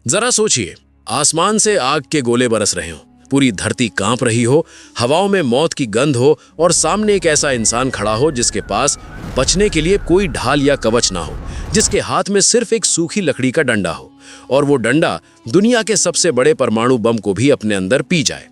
जरा सोचिए, आसमान से आग के गोले बरस रहे हो, पूरी धरती कांप रही हो, हवाओं में मौत की गंध हो और सामने एक ऐसा इंसान खड़ा हो जिसके पास बचने के लिए कोई ढाल या कवच ना हो, जिसके हाथ में सिर्फ एक सूखी लकड़ी का डंडा हो, और वो डंडा दुनिया के सबसे बड़े परमाणु बम को भी अपने अंदर पी जाए।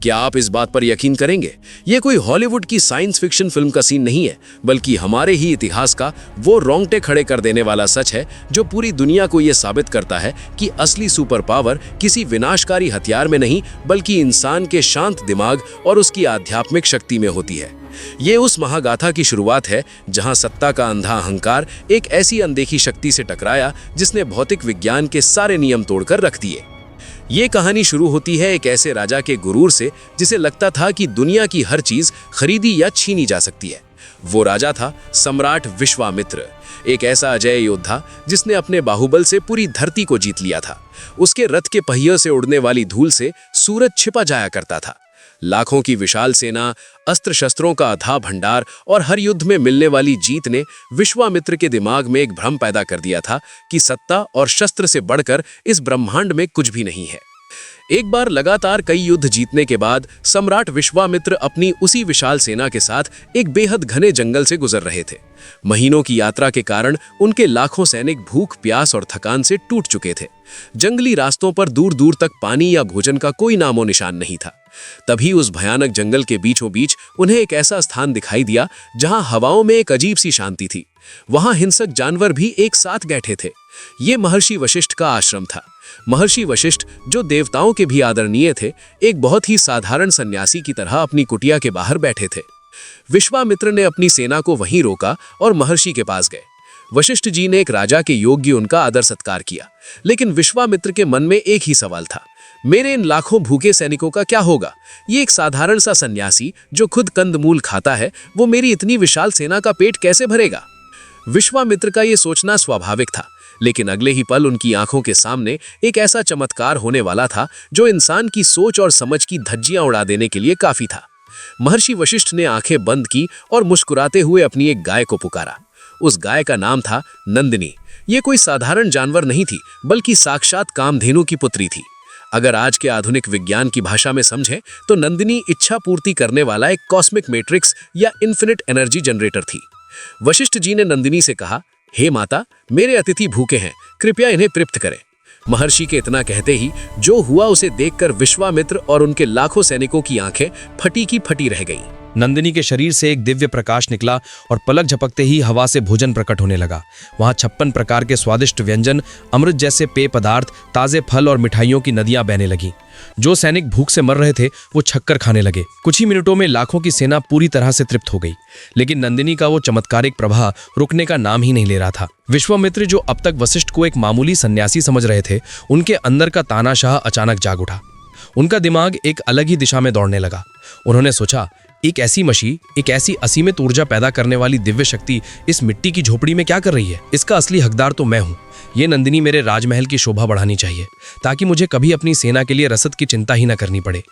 क्या आप इस बात पर यकीन करेंगे? ये कोई हॉलीवुड की साइंस फिक्शन फिल्म का सीन नहीं है, बल्कि हमारे ही इतिहास का वो रोंगटे खड़े कर देने वाला सच है जो पूरी दुनिया को ये साबित करता है कि असली सुपर पावर किसी विनाशकारी हथियार में नहीं, बल्कि इंसान के शांत दिमाग और उसकी आध्यात्मिक शक्ति में होती है। ये उस महागाथा की शुरुआत है जहां सत्ता का अंधा अहंकार एक ऐसी अनदेखी शक्ति से टकराया जिसने भौतिक विज्ञान के सारे नियम तोड़कर रख दिए। ये कहानी शुरू होती है एक ऐसे राजा के गुरूर से जिसे लगता था कि दुनिया की हर चीज खरीदी या छीनी जा सकती है। वो राजा था सम्राट विश्वामित्र, एक ऐसा अजय योद्धा जिसने अपने बाहुबल से पूरी धरती को जीत लिया था। उसके रथ के पहियों से उड़ने वाली धूल से सूरज छिपा जाया करता था। लाखों की विशाल सेना, अस्त्र शस्त्रों का अथाह भंडार और हर युद्ध में मिलने वाली जीत ने विश्वामित्र के दिमाग में एक भ्रम पैदा कर दिया था कि सत्ता और शस्त्र से बढ़कर इस ब्रह्मांड में कुछ भी नहीं है। एक बार लगातार कई युद्ध जीतने के बाद सम्राट विश्वामित्र अपनी उसी विशाल सेना के साथ एक बेहद घने जंगल से गुजर रहे थे। महीनों की यात्रा के कारण उनके लाखों सैनिक भूख, प्यास और थकान से टूट चुके थे। जंगली रास्तों पर दूर दूर तक पानी या भोजन का कोई नामो निशान नहीं था। तभी उस भयानक जंगल के बीचों बीच उन्हें एक ऐसा स्थान दिखाई दिया जहां हवाओं में एक अजीब सी शांति थी। वहां हिंसक जानवर भी एक साथ बैठे थे। ये महर्षि वशिष्ठ का आश्रम था। महर्षि वशिष्ठ, जो देवताओं के भी आदरणीय थे, एक बहुत ही साधारण सन्यासी की तरह अपनी कुटिया के बाहर बैठे थे। विश्वामित्र ने अपनी सेना को वहीं रोका और महर्षि के पास गए। वशिष्ठ जी ने एक राजा के योग्य उनका आदर सत्कार किया, लेकिन विश्वामित्र के मन में एक ही सवाल था, मेरे इन लाखों भूखे सैनिकों का क्या होगा? ये एक साधारण सा सन्यासी जो खुद कंदमूल खाता है, वो मेरी इतनी विशाल सेना का पेट कैसे भरेगा? विश्वामित्र का ये सोचना स्वाभाविक था, लेकिन अगले ही पल उनकी आंखों के सामने एक ऐसा चमत्कार होने वाला था जो इंसान की सोच और समझ की धज्जियां उड़ा देने के लिए काफी था। महर्षि वशिष्ठ ने आंखें बंद की और मुस्कुराते हुए अपनी एक गाय को पुकारा। उस गाय का नाम था नंदिनी। ये कोई साधारण जानवर नहीं थी, बल्कि साक्षात कामधेनु की पुत्री थी। अगर आज के आधुनिक विज्ञान की भाषा में समझें तो नंदिनी इच्छा पूर्ति करने वाला एक कॉस्मिक मैट्रिक्स या इन्फिनिट एनर्जी जनरेटर थी। वशिष्ठ जी ने नंदिनी से कहा, हे माता, मेरे अतिथि भूखे हैं, कृपया इन्हें तृप्त करें। महर्षि के इतना कहते ही जो हुआ उसे देखकर विश्वामित्र और उनके लाखों सैनिकों की आंखें फटी की फटी रह गईं। नंदिनी के शरीर से एक दिव्य प्रकाश निकला और पलक झपकते ही हवा से भोजन प्रकट होने लगा। वहां 56 प्रकार के स्वादिष्ट व्यंजन, अमृत जैसे पेय पदार्थ, ताजे फल और मिठाइयों की नदियां बहने लगीं। जो सैनिक भूख से मर रहे थे वो छक्कर खाने लगे। कुछ ही मिनटों में लाखों की सेना पूरी तरह से तृप्त हो गई, लेकिन नंदिनी का वो चमत्कारिक प्रभाव रुकने का नाम ही नहीं ले रहा था। विश्वामित्र, जो अब तक वशिष्ठ को एक मामूली सन्यासी समझ रहे थे, उनके अंदर का तानाशाह अचानक जाग उठा। उनका दिमाग एक अलग ही दिशा में दौड़ने लगा। उन्होंने सोचा, एक ऐसी मशीन, एक ऐसी असीमित ऊर्जा पैदा करने वाली दिव्य शक्ति इस मिट्टी की झोपड़ी में क्या कर रही है? इसका असली हकदार तो मैं हूं। ये नंदिनी मेरे राजमहल की शोभा बढ़ानी चाहिए, ताकि मुझे कभी अपनी सेना के लिए रसद की चिंता ही न करनी पड़े।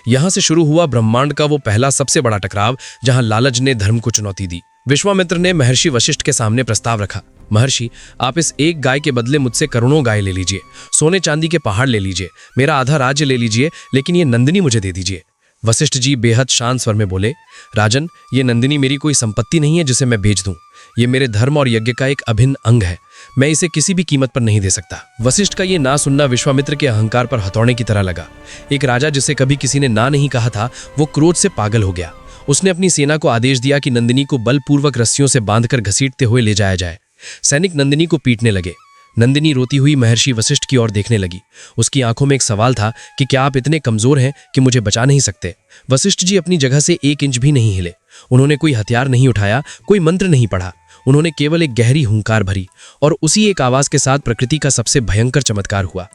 यहां से शुरू हुआ ब्रह्मांड का वो पहला सबसे बड़ा टकराव, जहां लालच ने धर्म को चुनौती दी। विश्वामित्र ने महर्षि वशिष्ठ के सामने प्रस्ताव रखा, महर्षि, आप इस एक गाय के बदले मुझसे करोड़ों गाय ले लीजिए, सोने चांदी के पहाड़ ले लीजिए, मेरा आधा राज्य ले लीजिए, लेकिन ये नंदिनी मुझे दे दीजिए। वशिष्ठ जी बेहद शांत स्वर में बोले, राजन, ये नंदिनी मेरी कोई संपत्ति नहीं है जिसे मैं बेच दूं। ये मेरे धर्म और यज्ञ का एक अभिन्न अंग है। मैं इसे किसी भी कीमत पर नहीं दे सकता। वशिष्ठ का ये ना सुनना विश्वामित्र के अहंकार पर हथौड़े की तरह लगा। एक राजा जिसे कभी किसी ने ना नहीं कहा था, वो क्रोध से पागल हो गया। उसने अपनी सेना को आदेश दिया कि नंदिनी को बलपूर्वक रस्सियों से बांधकर घसीटते हुए ले जाया जाए। सैनिक नंदिनी को पीटने लगे। नंदिनी रोती हुई महर्षि वशिष्ठ की ओर देखने लगी। उसकी आंखों में एक सवाल था कि क्या आप इतने कमजोर हैं कि मुझे बचा नहीं सकते? वशिष्ठ जी अपनी जगह से 1 इंच भी नहीं हिले। उन्होंने कोई हथियार नहीं उठाया, कोई मंत्र नहीं पढ़ा। उन्होंने केवल एक गहरी हुंकार भरी और उसी एक आवाज के साथ प्रकृति का सबसे भयंकर चमत्कार हुआ।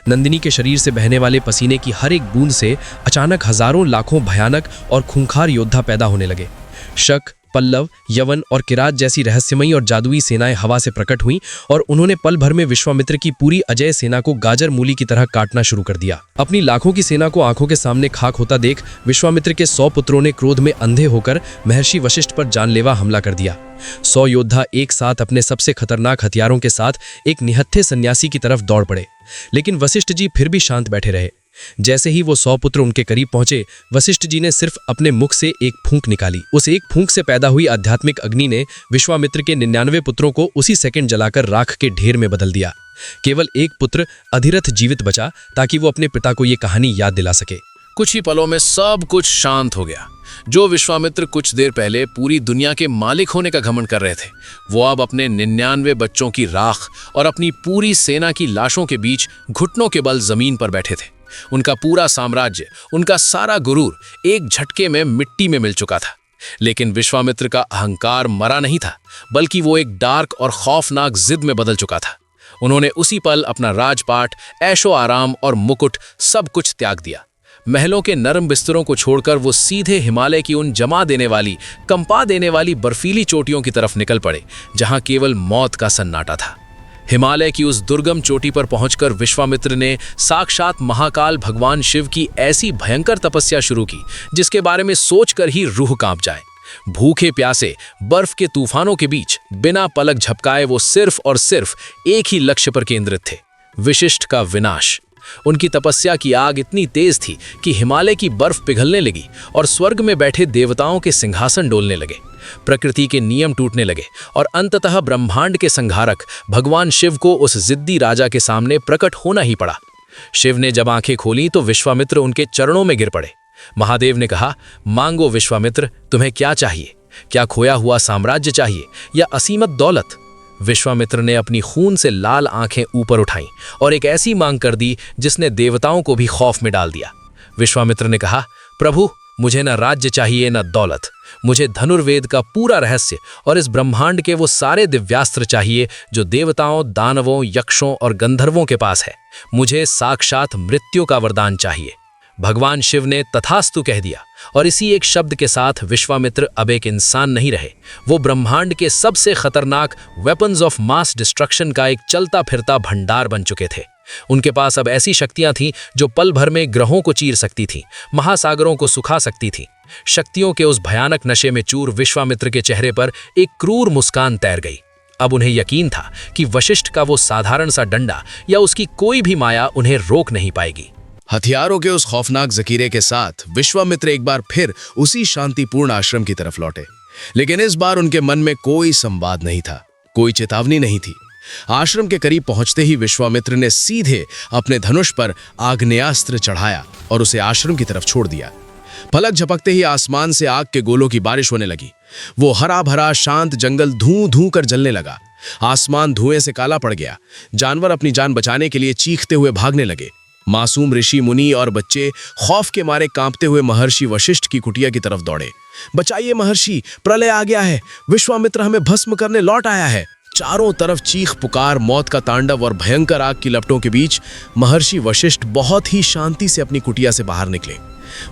नंदिनी के शरीर से बहने वाले पसीने की हर एक बूंद से अचानक हजारों लाखों भयानक और खूंखार योद्धा पैदा होने लगे। शक, पल्लव, यवन और किरात जैसी रहस्यमयी और जादुई सेनाएं हवा से प्रकट हुईं और उन्होंने पल भर में विश्वामित्र की पूरी अजय सेना को गाजर मूली की तरह काटना शुरू कर दिया। अपनी लाखों की सेना को आंखों के सामने खाक होता देख विश्वामित्र के 100 पुत्रों ने क्रोध में अंधे होकर महर्षि वशिष्ठ पर जानलेवा हमला कर दिया। 100 योद्धा एक साथ अपने सबसे खतरनाक हथियारों के साथ एक निहत्थे सन्यासी की तरफ दौड़ पड़े। लेकिन वशिष्ठ जी फिर भी शांत बैठे रहे। जैसे ही वो 100 पुत्र उनके करीब पहुंचे, वशिष्ठ जी ने सिर्फ अपने मुख से एक फूंक निकाली। उस एक फूंक से पैदा हुई आध्यात्मिक अग्नि ने विश्वामित्र के 99 पुत्रों को उसी सेकंड जलाकर राख के ढेर में बदल दिया। केवल एक पुत्र अधिरथ जीवित बचा ताकि वो अपने पिता को ये कहानी याद दिला सके। कुछ ही पलों में सब कुछ शांत हो गया। जो विश्वामित्र कुछ देर पहले पूरी दुनिया के मालिक होने का घमंड कर रहे थे, वो अब अपने 99 बच्चों की राख और अपनी पूरी सेना की लाशों के बीच घुटनों के बल जमीन पर बैठे थे। उनका पूरा साम्राज्य, उनका सारा गुरूर एक झटके में मिट्टी में मिल चुका था। लेकिन विश्वामित्र का अहंकार मरा नहीं था, बल्कि वो एक डार्क और खौफनाक जिद में बदल चुका था। उन्होंने उसी पल अपना राजपाट, ऐशो आराम और मुकुट सब कुछ त्याग दिया। महलों के नरम बिस्तरों को छोड़कर वो सीधे हिमालय की उन जमा देने वाली, कंपा देने वाली बर्फीली चोटियों की तरफ निकल पड़े, जहां केवल मौत का सन्नाटा था। हिमालय की उस दुर्गम चोटी पर पहुंचकर विश्वामित्र ने साक्षात महाकाल भगवान शिव की ऐसी भयंकर तपस्या शुरू की, जिसके बारे में सोचकर ही रूह कांप जाए। भूखे प्यासे बर्फ के तूफानों के बीच बिना पलक झपकाए वो सिर्फ और सिर्फ एक ही लक्ष्य पर केंद्रित थे, विशिष्ट का विनाश। उनकी तपस्या की आग इतनी तेज थी कि हिमालय की बर्फ पिघलने लगी और स्वर्ग में बैठे देवताओं के सिंहासन डोलने लगे। प्रकृति के नियम टूटने लगे और अंततः ब्रह्मांड के संहारक भगवान शिव को उस जिद्दी राजा के सामने प्रकट होना ही पड़ा। शिव ने जब आंखें खोली तो विश्वामित्र उनके चरणों में गिर पड़े। महादेव ने कहा, मांगो विश्वामित्र, तुम्हें क्या चाहिए? क्या खोया हुआ साम्राज्य चाहिए या असीमत दौलत? विश्वामित्र ने अपनी खून से लाल आंखें ऊपर उठाईं और एक ऐसी मांग कर दी जिसने देवताओं को भी खौफ में डाल दिया। विश्वामित्र ने कहा, प्रभु, मुझे न राज्य चाहिए न दौलत, मुझे धनुर्वेद का पूरा रहस्य और इस ब्रह्मांड के वो सारे दिव्यास्त्र चाहिए जो देवताओं, दानवों, यक्षों और गंधर्वों के पास है। मुझे साक्षात मृत्यु का वरदान चाहिए। भगवान शिव ने तथास्तु कह दिया और इसी एक शब्द के साथ विश्वामित्र अब एक इंसान नहीं रहे, वो ब्रह्मांड के सबसे खतरनाक वेपन्स ऑफ मास डिस्ट्रक्शन का एक चलता फिरता भंडार बन चुके थे। उनके पास अब ऐसी शक्तियां थीं जो पल भर में ग्रहों को चीर सकती थीं, महासागरों को सुखा सकती थीं। शक्तियों के उस भयानक नशे में चूर विश्वामित्र के चेहरे पर एक क्रूर मुस्कान तैर गई। अब उन्हें यकीन था कि वशिष्ठ का वो साधारण सा डंडा या उसकी कोई भी माया उन्हें रोक नहीं पाएगी। हथियारों के उस खौफनाक जकीरे के साथ विश्वामित्र एक बार फिर उसी शांतिपूर्ण आश्रम की तरफ लौटे, लेकिन इस बार उनके मन में कोई संवाद नहीं था, कोई चेतावनी नहीं थी। आश्रम के करीब पहुंचते ही विश्वामित्र ने सीधे अपने धनुष पर आग्नेयास्त्र चढ़ाया और उसे आश्रम की तरफ छोड़ दिया। पलक झपकते ही आसमान से आग के गोलों की बारिश होने लगी। वो हरा भरा शांत जंगल धूं धूं कर जलने लगा। आसमान धुएं से काला पड़ गया। जानवर अपनी जान बचाने के लिए चीखते हुए भागने लगे। मासूम ऋषि मुनि और बच्चे खौफ के मारे कांपते हुए महर्षि वशिष्ठ की कुटिया की तरफ दौड़े। बचाइए महर्षि, प्रलय आ गया है, विश्वामित्र हमें भस्म करने लौट आया है। चारों तरफ चीख पुकार, मौत का तांडव और भयंकर आग की लपटों के बीच महर्षि वशिष्ठ बहुत ही शांति से अपनी कुटिया से बाहर निकले।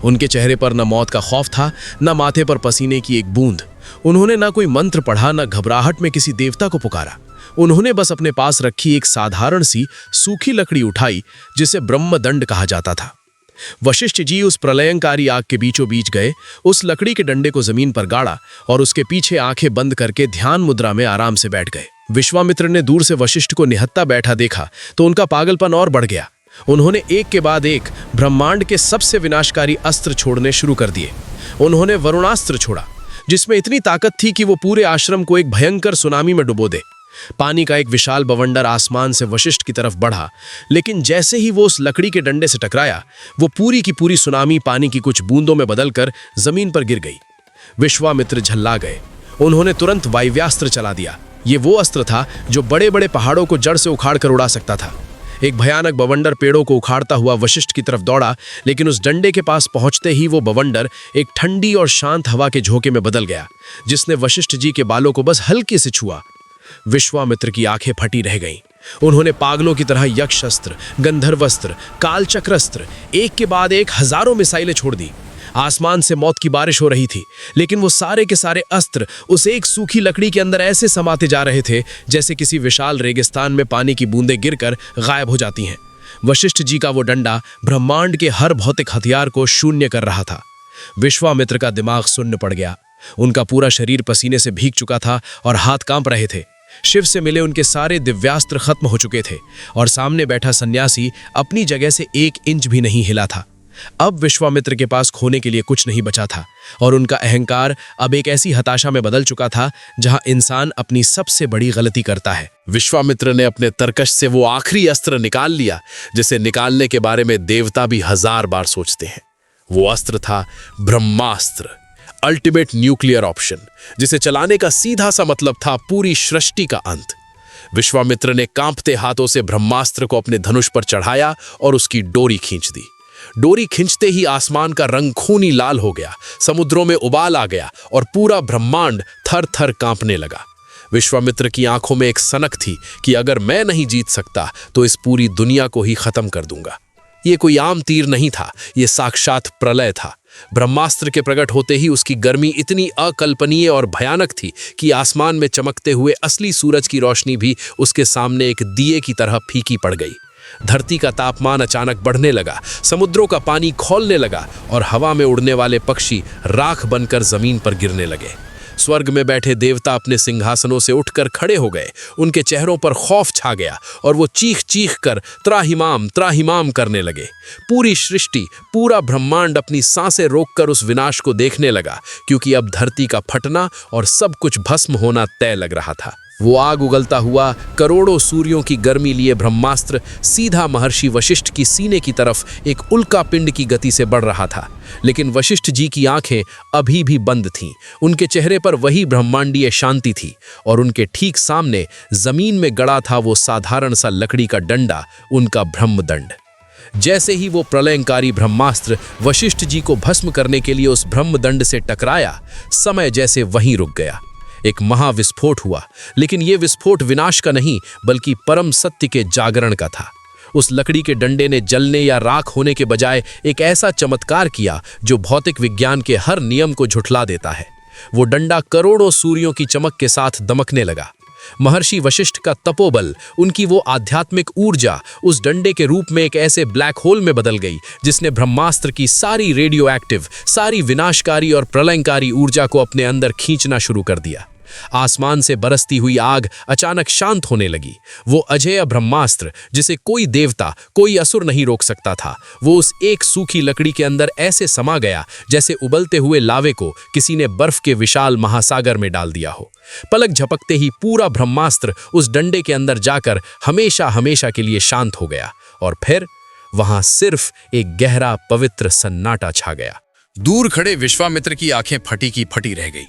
उनके चेहरे पर न मौत का खौफ था, न माथे पर पसीने की एक बूंद। उन्होंने न कोई मंत्र पढ़ा, न घबराहट में किसी देवता को पुकारा। उन्होंने बस अपने पास रखी एक साधारण सी सूखी लकड़ी उठाई जिसे ब्रह्मदंड कहा जाता था। वशिष्ठ जी उस प्रलयंकारी आग के बीचों बीच गए, उस लकड़ी के डंडे को जमीन पर गाड़ा और उसके पीछे आंखें बंद करके ध्यान मुद्रा में आराम से बैठ गए। विश्वामित्र ने दूर से वशिष्ठ को निहत्था बैठा देखा तो उनका पागलपन और बढ़ गया। उन्होंने एक के बाद एक ब्रह्मांड के सबसे विनाशकारी अस्त्र छोड़ने शुरू कर दिए। उन्होंने वरुणास्त्र छोड़ा, जिसमें इतनी ताकत थी कि वो पूरे आश्रम को एक भयंकर सुनामी में डुबो दे। पानी का एक विशाल बवंडर आसमान से वशिष्ठ की तरफ बढ़ा, लेकिन जैसे ही वो उस लकड़ी के डंडे से टकराया, वो पूरी की पूरी सुनामी पानी की कुछ बूंदों में बदलकर जमीन पर गिर गई। विश्वामित्र झल्ला गए। उन्होंने तुरंत वायव्यास्त्र चला दिया। ये वो अस्त्र था जो बड़े बड़े पहाड़ों को जड़ से उखाड़ कर उड़ा सकता था। एक भयानक बवंडर पेड़ों को उखाड़ता हुआ वशिष्ठ की तरफ दौड़ा, लेकिन उस डंडे के पास पहुंचते ही वो बवंडर एक ठंडी और शांत हवा के झोंके में बदल गया, जिसने वशिष्ठ जी के बालों को बस हल्के से छुआ। विश्वामित्र की आंखें फटी रह गईं। उन्होंने पागलों की तरह यक्षअस्त्र, गंधर्वस्त्र, कालचक्रस्त्र एक के बाद एक हजारों मिसाइलें छोड़ दी। आसमान से मौत की बारिश हो रही थी, लेकिन वो सारे के सारे अस्त्र उस एक सूखी लकड़ी के अंदर ऐसे समाते जा रहे थे जैसे किसी विशाल रेगिस्तान में पानी की बूंदें गिरकर गायब हो जाती हैं। वशिष्ठ जी का वो डंडा ब्रह्मांड के हर भौतिक हथियार को शून्य कर रहा था। विश्वामित्र का दिमाग सुन्न पड़ गया। उनका पूरा शरीर पसीने से भीग चुका था और हाथ कांप रहे थे। शिव से मिले उनके सारे दिव्यास्त्र खत्म हो चुके थे और सामने बैठा सन्यासी अपनी जगह से 1 इंच भी नहीं हिला था। अब विश्वामित्र के पास खोने के लिए कुछ नहीं बचा था और उनका अहंकार अब एक ऐसी हताशा में बदल चुका था जहां इंसान अपनी सबसे बड़ी गलती करता है। विश्वामित्र ने अपने तरकश से वो आखिरी अस्त्र निकाल लिया जिसे निकालने के बारे में देवता भी 1000 बार सोचते हैं। वो अस्त्र था ब्रह्मास्त्र, अल्टीमेट न्यूक्लियर ऑप्शन, जिसे चलाने का सीधा सा मतलब था पूरी सृष्टि का अंत। विश्वामित्र ने कांपते हाथों से ब्रह्मास्त्र को अपने धनुष पर चढ़ाया और उसकी डोरी खींच दी। डोरी खींचते ही आसमान का रंग खूनी लाल हो गया, समुद्रों में उबाल आ गया और पूरा ब्रह्मांड थर थर कांपने लगा। विश्वामित्र की आंखों में एक सनक थी कि अगर मैं नहीं जीत सकता तो इस पूरी दुनिया को ही खत्म कर दूंगा। ये कोई आम तीर नहीं था, ये साक्षात प्रलय था। ब्रह्मास्त्र के प्रकट होते ही उसकी गर्मी इतनी अकल्पनीय और भयानक थी कि आसमान में चमकते हुए असली सूरज की रोशनी भी उसके सामने एक दिए की तरह फीकी पड़ गई। धरती का तापमान अचानक बढ़ने लगा, समुद्रों का पानी खौलने लगा और हवा में उड़ने वाले पक्षी राख बनकर जमीन पर गिरने लगे। स्वर्ग में बैठे देवता अपने सिंहासनों से उठकर खड़े हो गए। उनके चेहरों पर खौफ छा गया और वो चीख चीख कर त्राहिमाम त्राहिमाम करने लगे। पूरी सृष्टि, पूरा ब्रह्मांड अपनी सांसें रोककर उस विनाश को देखने लगा, क्योंकि अब धरती का फटना और सब कुछ भस्म होना तय लग रहा था। वो आग उगलता हुआ करोड़ों सूर्यों की गर्मी लिए ब्रह्मास्त्र सीधा महर्षि वशिष्ठ की सीने की तरफ एक उल्का पिंड की गति से बढ़ रहा था। लेकिन वशिष्ठ जी की आंखें अभी भी बंद थीं। उनके चेहरे पर वही ब्रह्मांडीय शांति थी और उनके ठीक सामने जमीन में गड़ा था वो साधारण सा लकड़ी का डंडा, उनका ब्रह्मदंड। जैसे ही वो प्रलयंकारी ब्रह्मास्त्र वशिष्ठ जी को भस्म करने के लिए उस ब्रह्मदंड से टकराया, समय जैसे वहीं रुक गया। एक महाविस्फोट हुआ, लेकिन यह विस्फोट विनाश का नहीं बल्कि परम सत्य के जागरण का था। उस लकड़ी के डंडे ने जलने या राख होने के बजाय एक ऐसा चमत्कार किया जो भौतिक विज्ञान के हर नियम को झुठला देता है। वो डंडा करोड़ों सूर्यों की चमक के साथ दमकने लगा। महर्षि वशिष्ठ का तपोबल, उनकी वो आध्यात्मिक ऊर्जा उस डंडे के रूप में एक ऐसे ब्लैक होल में बदल गई जिसने ब्रह्मास्त्र की सारी रेडियो एक्टिव, सारी विनाशकारी और प्रलयंकारी ऊर्जा को अपने अंदर खींचना शुरू कर दिया। आसमान से बरसती हुई आग अचानक शांत होने लगी। वो अजेय ब्रह्मास्त्र जिसे कोई देवता, कोई असुर नहीं रोक सकता था, वो उस एक सूखी लकड़ी के अंदर ऐसे समा गया जैसे उबलते हुए लावे को किसी ने बर्फ के विशाल महासागर में डाल दिया हो। पलक झपकते ही पूरा ब्रह्मास्त्र उस डंडे के अंदर जाकर हमेशा हमेशा के लिए शांत हो गया और फिर वहां सिर्फ एक गहरा पवित्र सन्नाटा छा गया। दूर खड़े विश्वामित्र की आंखें फटी की फटी रह गई।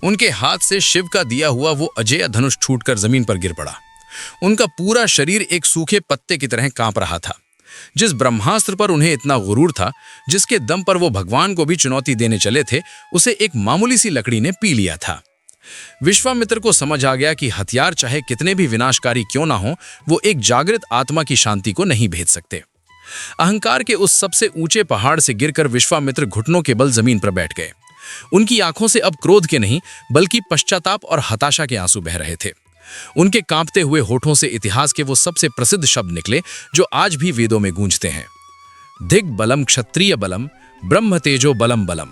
उनके हाथ से शिव का दिया हुआ वो अजेय धनुष छूटकर जमीन पर गिर पड़ा। उनका पूरा शरीर एक सूखे पत्ते की तरह कांप रहा था। जिस ब्रह्मास्त्र पर उन्हें इतना गुरूर था, जिसके दम पर वो भगवान को भी चुनौती देने चले थे, उसे एक मामूली सी लकड़ी ने पी लिया था। विश्वामित्र को समझ आ गया कि हथियार चाहे कितने भी विनाशकारी क्यों ना हो, वो एक जागृत आत्मा की शांति को नहीं भेज सकते। अहंकार के उस सबसे ऊंचे पहाड़ से गिरकर विश्वामित्र घुटनों के बल जमीन पर बैठ गए। उनकी आंखों से अब क्रोध के नहीं बल्कि पश्चाताप और हताशा के आंसू बह रहे थे। उनके कांपते हुए होठों से इतिहास के वो सबसे प्रसिद्ध शब्द निकले जो आज भी वेदों में गूंजते हैं। दिग बलम क्षत्रिय बलम ब्रह्म तेजो बलम बलम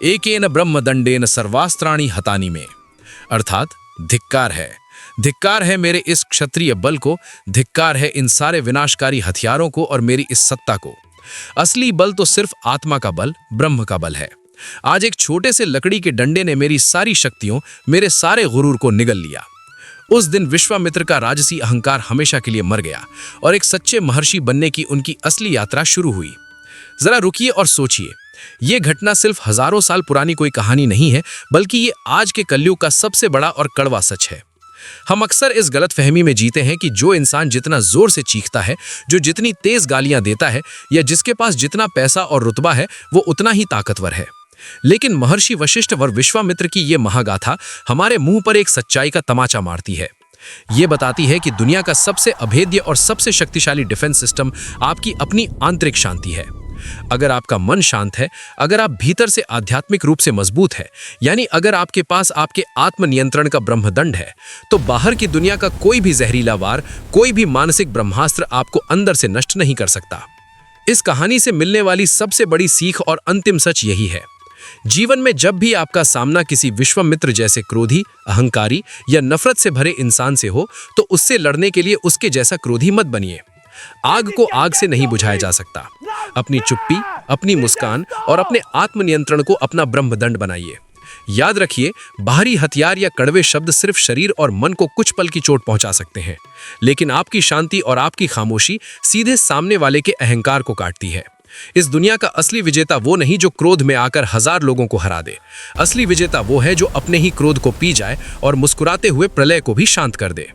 एकेन ब्रह्मदंडेन सर्वास्त्राणि हतानि में। अर्थात धिक्कार है मेरे इस क्षत्रिय बल को, धिक्कार है इन सारे विनाशकारी हथियारों को और मेरी इस सत्ता को। असली बल तो सिर्फ आत्मा का बल, ब्रह्म का बल है। आज एक छोटे से लकड़ी के डंडे ने मेरी सारी शक्तियों, मेरे सारे गुरूर को निगल लिया। उस दिन विश्वामित्र का राजसी अहंकार हमेशा के लिए मर गया और एक सच्चे महर्षि बनने की उनकी असली यात्रा शुरू हुई। जरा रुकिए और सोचिए, ये घटना सिर्फ हजारों साल पुरानी कोई कहानी नहीं है, बल्कि ये आज के कलयुग का सबसे बड़ा और कड़वा सच है। हम अक्सर इस गलतफहमी में जीते हैं कि जो इंसान जितना जोर से चीखता है, जो जितनी तेज गालियां देता है या जिसके पास जितना पैसा और रुतबा है, वो उतना ही ताकतवर है। लेकिन महर्षि वशिष्ठ और विश्वामित्र की ये महागाथा हमारे मुंह पर एक सच्चाई का तमाचा मारती है। ये बताती है कि दुनिया का सबसे अभेद्य और सबसे शक्तिशाली डिफेंस सिस्टम आपकी अपनी आंतरिक शांति है। अगर आपका मन शांत है, अगर आप भीतर से आध्यात्मिक रूप से मजबूत है, यानी अगर आपके पास आपके आत्मनियंत्रण का ब्रह्मदंड है, तो बाहर की दुनिया का कोई भी जहरीला वार, कोई भी मानसिक ब्रह्मास्त्र आपको अंदर से नष्ट नहीं कर सकता। इस कहानी से मिलने वाली सबसे बड़ी सीख और अंतिम सच यही है, जीवन में जब भी आपका सामना किसी विश्वामित्र जैसे क्रोधी, अहंकारी या नफरत से भरे इंसान से हो, तो उससे लड़ने के लिए उसके जैसा क्रोधी मत बनिए। आग को आग से नहीं बुझाया जा सकता। अपनी चुप्पी, अपनी मुस्कान और अपने आत्मनियंत्रण को अपना ब्रह्मदंड बनाइए। याद रखिए, बाहरी हथियार या कड़वे शब्द सिर्फ शरीर और मन को कुछ पल की चोट पहुंचा सकते हैं, लेकिन आपकी शांति और आपकी खामोशी सीधे सामने वाले के अहंकार को काटती है। इस दुनिया का असली विजेता वो नहीं जो क्रोध में आकर 1000 लोगों को हरा दे। असली विजेता वो है जो अपने ही क्रोध को पी जाए और मुस्कुराते हुए प्रलय को भी शांत कर दे।